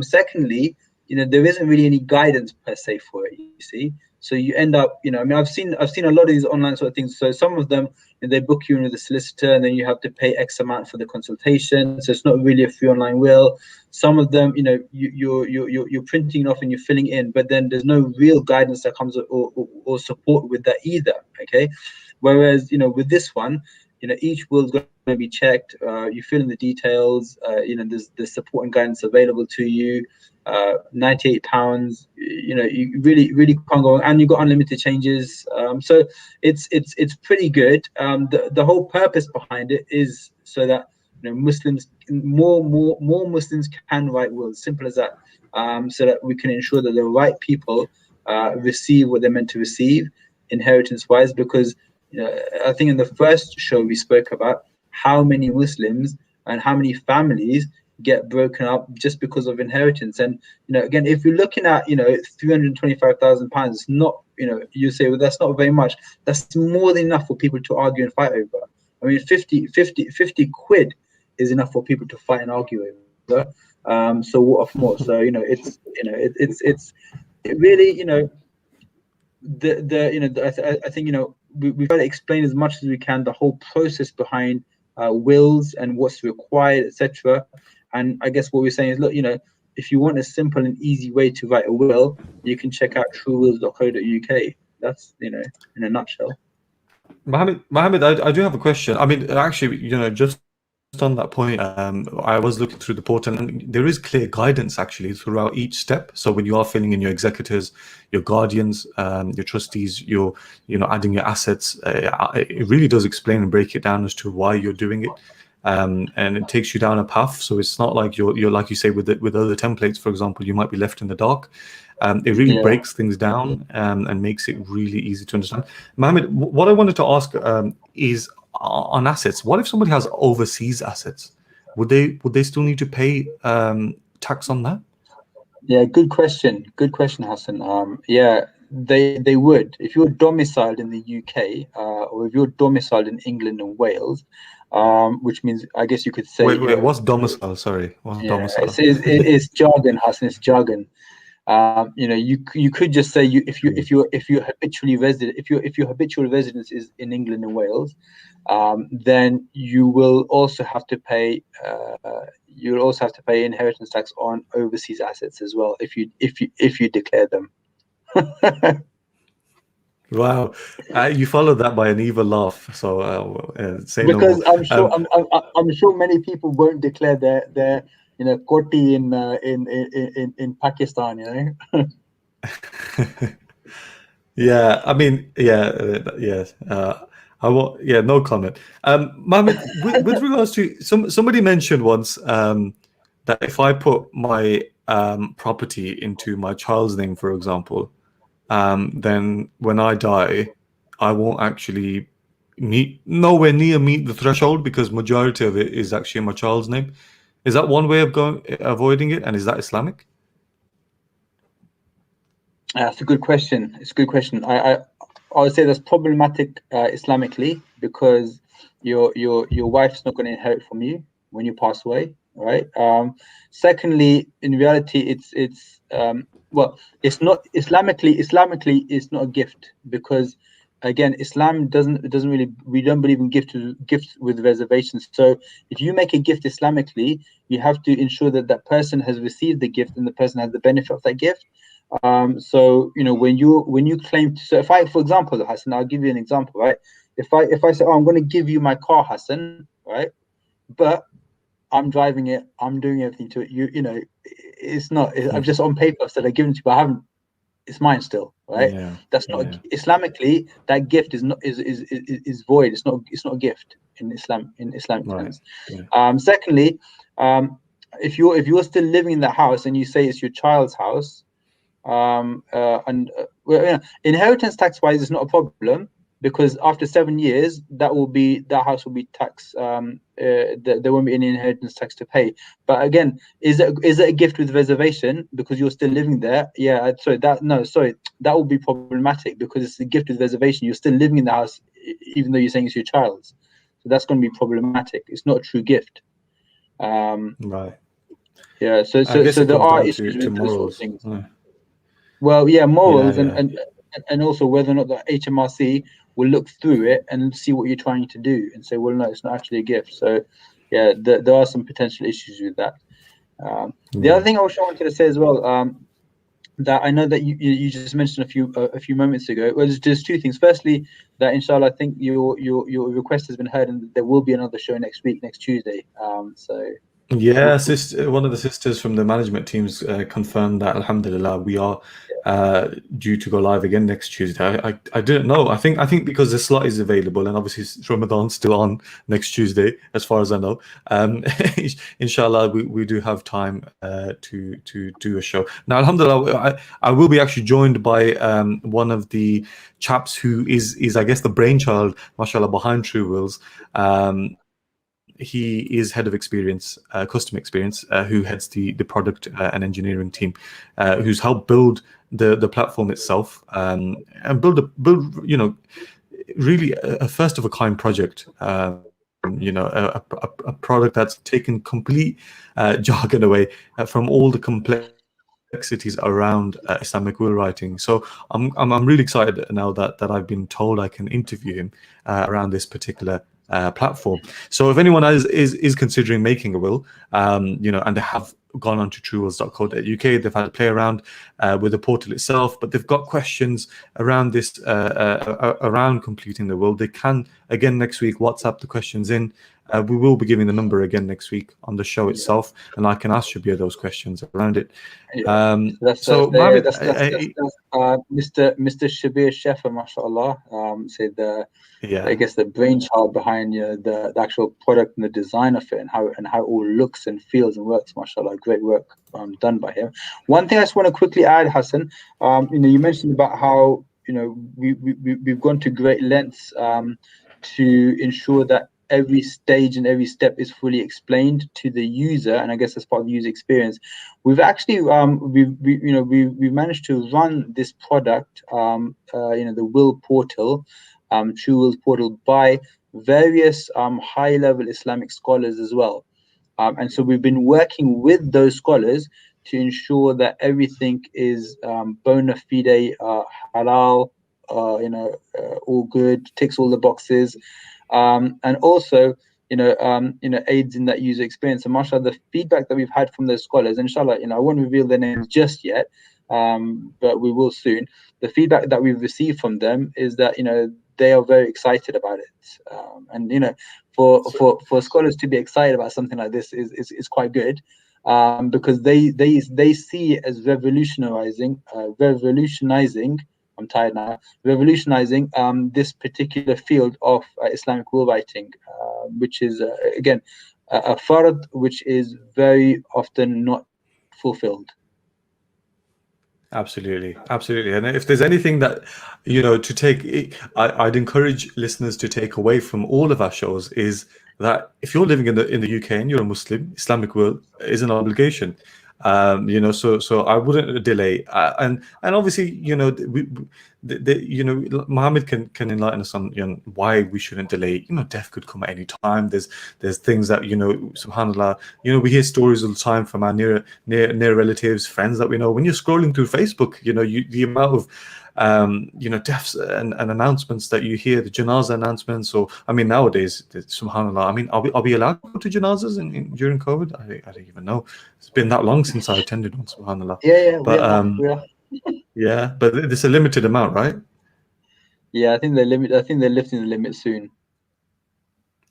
Secondly, there isn't really any guidance per se for it, you see. So you end up, I mean, I've seen a lot of these online sort of things. So some of them, they book you in with a solicitor, and then you have to pay X amount for the consultation. So it's not really a free online will. Some of them, you're printing it off and you're filling in, but then there's no real guidance that comes or support with that either. Okay, whereas with this one, each will is going to be checked. You fill in the details. There's support and guidance available to you. £98. You really can't go, and you got unlimited changes. So it's pretty good. The whole purpose behind it is so that Muslims, more Muslims can write wills. Simple as that. So that we can ensure that the right people receive what they're meant to receive, inheritance-wise. Because I think in the first show we spoke about how many Muslims and how many families get broken up just because of inheritance. And again, if you're looking at £325,000, it's not, you say, well, that's not very much. That's more than enough for people to argue and fight over. I mean, 50 quid is enough for people to fight and argue over. So what of more? So it's really I think we've got to explain as much as we can the whole process behind wills and what's required, etc. And I guess what we're saying is, look, if you want a simple and easy way to write a will, you can check out truewills.co.uk. That's in a nutshell. Mohammed, I do have a question. I mean, actually, just on that point, I was looking through the portal, and there is clear guidance actually throughout each step. So when you are filling in your executors, your guardians, your trustees, you're adding your assets, it really does explain and break it down as to why you're doing it. And it takes you down a path. So it's not like you're like you say with other templates, for example, you might be left in the dark. It really breaks things down and makes it really easy to understand. Mohammed, what I wanted to ask is on assets. What if somebody has overseas assets? Would they still need to pay tax on that? Yeah, good question, Hassan. Yeah, they would. If you're domiciled in the UK or if you're domiciled in England and Wales, which means, I guess you could say. Wait, what's domicile? Sorry, what's domicile? It's jargon, Hassan. It's jargon. You could just say if you're habitually resident, if your habitual residence is in England and Wales, then you will also have to pay inheritance tax on overseas assets as well if you declare them. Wow, you followed that by an evil laugh. So say because no more. I'm sure many people won't declare their koti in Pakistan, Yeah, I mean, yes. No comment. Mohammed, with regards to somebody mentioned once that if I put my property into my child's name, for example, then when I die, I won't actually nowhere near meet the threshold because majority of it is actually in my child's name. Is that one way of avoiding it, and is that Islamic? That's a good question. It's a good question. I would say that's problematic Islamically because your wife's not going to inherit from you when you pass away, right? Secondly, in reality, it's not Islamically it's not a gift because again, Islam doesn't really, we don't believe in gifts with reservations. So if you make a gift Islamically, you have to ensure that that person has received the gift and the person has the benefit of that gift. So when you claim to, so if I, for example, Hassan, I'll give you an example, right? If I say, I'm going to give you my car, Hassan, right? But I'm driving it, I'm doing everything to it. It's not. I'm just on paper said I given to you, but I haven't. It's mine still, right? Yeah, that's not Islamically. That gift is not is void. It's not a gift in Islam, in Islamic terms. Yeah. Secondly, if you're still living in that house and you say it's your child's house, inheritance tax wise is not a problem because after 7 years that house will be taxed. There won't be any inheritance tax to pay. But again, is it a gift with reservation because you're still living there? Yeah, that will be problematic because it's a gift with reservation. You're still living in the house even though you're saying it's your child's. So that's going to be problematic. It's not a true gift. Right. Yeah, so I guess it there comes are down issues to with those sort of morals. things. Yeah. Well, yeah, morals Yeah. and also whether or not the HMRC will look through it and see what you're trying to do and say, well, no, it's not actually a gift. So, yeah, there are some potential issues with that. The other thing I also wanted to say as well, that I know that you just mentioned a few moments ago. Well, there's two things. Firstly, that inshallah, I think your request has been heard, and there will be another show next week, next Tuesday. Yeah, one of the sisters from the management teams confirmed that alhamdulillah we are due to go live again next Tuesday. I didn't know. I think because the slot is available and obviously Ramadan's still on next Tuesday, as far as I know. Inshallah, we do have time to do a show. Now, alhamdulillah, I will be actually joined by one of the chaps who is I guess the brainchild, mashallah, behind True Wills. He is head of experience, customer experience, who heads the product and engineering team, who's helped build the platform itself and build really a first of a kind project. A product that's taken complete jargon away from all the complexities around Islamic will writing. So I'm really excited now that I've been told I can interview him around this particular platform. So if anyone is considering making a will, and they have gone on to truewills.co.uk, they've had a play around with the portal itself, but they've got questions around this, around completing the will, they can again next week WhatsApp the questions in. We will be giving the number again next week on the show itself, and I can ask Shabir those questions around it. That's Mohammed, Mr. Shabir Shefa, mashallah, said I guess the brainchild behind the actual product and the design of it, and how it all looks and feels and works, mashallah. Great work done by him. One thing I just want to quickly add, Hassan, you mentioned about how we've gone to great lengths to ensure that every stage and every step is fully explained to the user, and I guess as part of the user experience, we've actually we've managed to run this product, the Will portal, True Wills portal, by various high-level Islamic scholars as well, and so we've been working with those scholars to ensure that everything is bona fide, halal, all good, ticks all the boxes. And also, aids in that user experience. And mashallah, the feedback that we've had from those scholars, inshallah, I won't reveal their names just yet, but we will soon. The feedback that we've received from them is that, they are very excited about it. And, for scholars to be excited about something like this is quite good, because they see it as revolutionizing, I'm tired now, revolutionizing this particular field of Islamic will writing, which is, again, a fard which is very often not fulfilled. Absolutely. And if there's anything that, to take, I'd encourage listeners to take away from all of our shows is that if you're living in the UK and you're a Muslim, Islamic will is an obligation. So I wouldn't delay, and obviously, Muhammad can enlighten us on why we shouldn't delay. Death could come at any time. There's things that subhanallah, we hear stories all the time from our near relatives, friends that we know. When you're scrolling through Facebook, the amount of deaths and announcements that you hear, the janazah announcements, or nowadays, subhanallah, are we allowed to go to janazahs during COVID? I don't even know. It's been that long since I attended one, subhanallah. We are. Yeah, but there's a limited amount, right? Yeah, I think they're lifting the limit soon.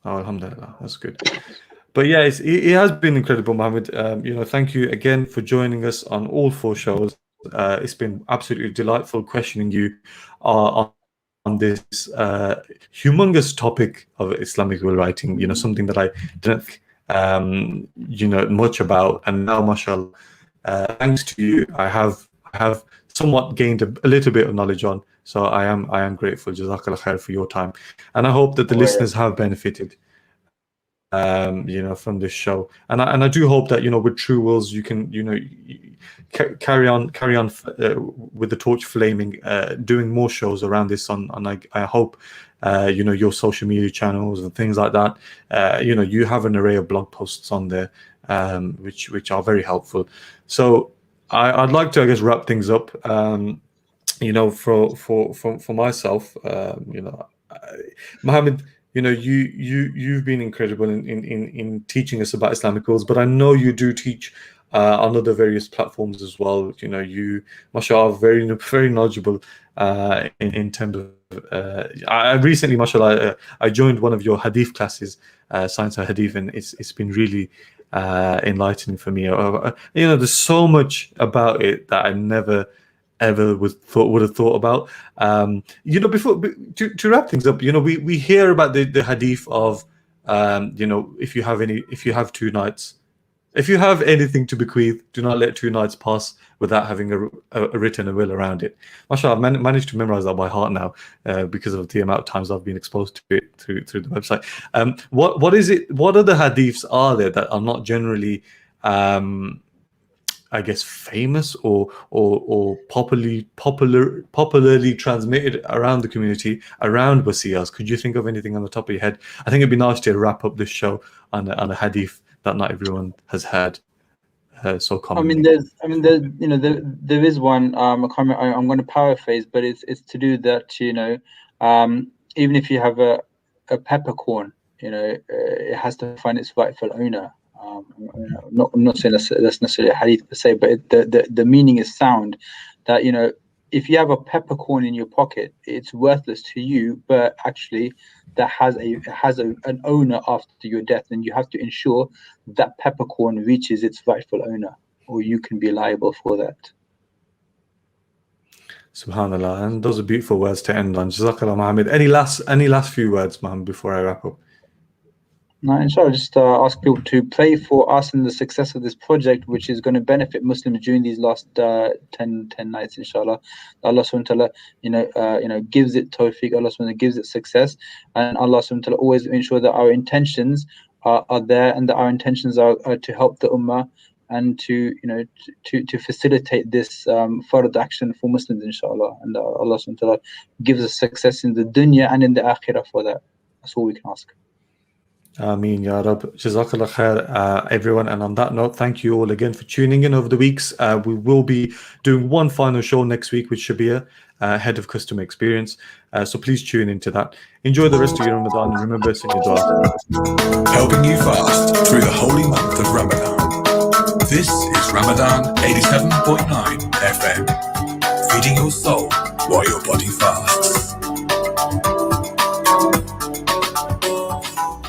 Oh, alhamdulillah, that's good. But yeah, it has been incredible, Mohammed. Thank you again for joining us on all 4 shows. It's been absolutely delightful questioning you on this humongous topic of Islamic will writing. Something that I didn't much about, and now, mashallah, thanks to you, I have somewhat gained a little bit of knowledge on. So I am grateful. Jazakallah khair for your time, and I hope that the listeners have benefited. from this show. And I do hope that, with True Wills, you can, carry on with the torch flaming, doing more shows around this and I hope, your social media channels and things like that, you have an array of blog posts on there, which are very helpful. So I'd like to, I guess, wrap things up. For myself, Mohammed, you've been incredible in teaching us about Islamic wills, but I know you do teach on other various platforms as well. You, mashallah, are very, very knowledgeable in terms of. I recently, mashallah, I joined one of your hadith classes, Science of Hadith, and it's been really enlightening for me. There's so much about it that I never ever would have thought about. Before to wrap things up, we hear about the hadith of if you have 2 nights, if you have anything to bequeath, do not let 2 nights pass without having a written will around it. Mashallah, I've managed to memorize that by heart now because of the amount of times I've been exposed to it through the website. What is it? What other hadiths are there that are not generally I guess famous or popularly transmitted around the community around wasiyas? Could you think of anything on the top of your head? I think it'd be nice to wrap up this show on a hadith that not everyone has heard so commonly. There is one. I'm going to paraphrase, but it's to do that. Even if you have a peppercorn, it has to find its rightful owner. I'm not saying that's necessarily a hadith per se, but the meaning is sound. That if you have a peppercorn in your pocket, it's worthless to you, but actually that has an owner after your death, and you have to ensure that peppercorn reaches its rightful owner, or you can be liable for that. Subhanallah, and those are beautiful words to end on. Jazakallah, Mohammed. Any last few words, Mohammed, before I wrap up? No, inshallah, just ask people to pray for us and the success of this project, which is going to benefit Muslims during these last 10 nights, inshallah. Allah subhanahu wa ta'ala, gives it tawfiq, Allah subhanahu wa ta'ala gives it success, and Allah subhanahu wa ta'ala always ensure that our intentions are there, and that our intentions are to help the ummah and to facilitate this fard action for Muslims, inshallah. And Allah subhanahu wa ta'ala gives us success in the dunya and in the akhirah for that. That's all we can ask. Ameen, Ya Rab. Jazakallah khair, everyone. And on that note, thank you all again for tuning in over the weeks. We will be doing one final show next week with Shabir, Head of Customer Experience. So please tune into that. Enjoy the rest of your Ramadan, and remember to do dua. Helping you fast through the holy month of Ramadan. This is Ramadan 87.9 FM. Feeding your soul while your body fasts.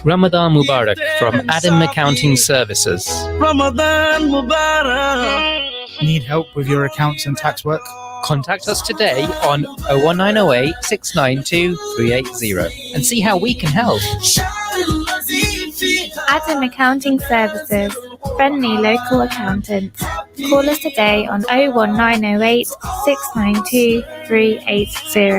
Ramadan Mubarak from Adam Accounting Services. Ramadan Mubarak. Need help with your accounts and tax work? Contact us today on 01908 692 380 and see how we can help. Adam Accounting Services. Friendly local accountants. Call us today on 01908 692 380.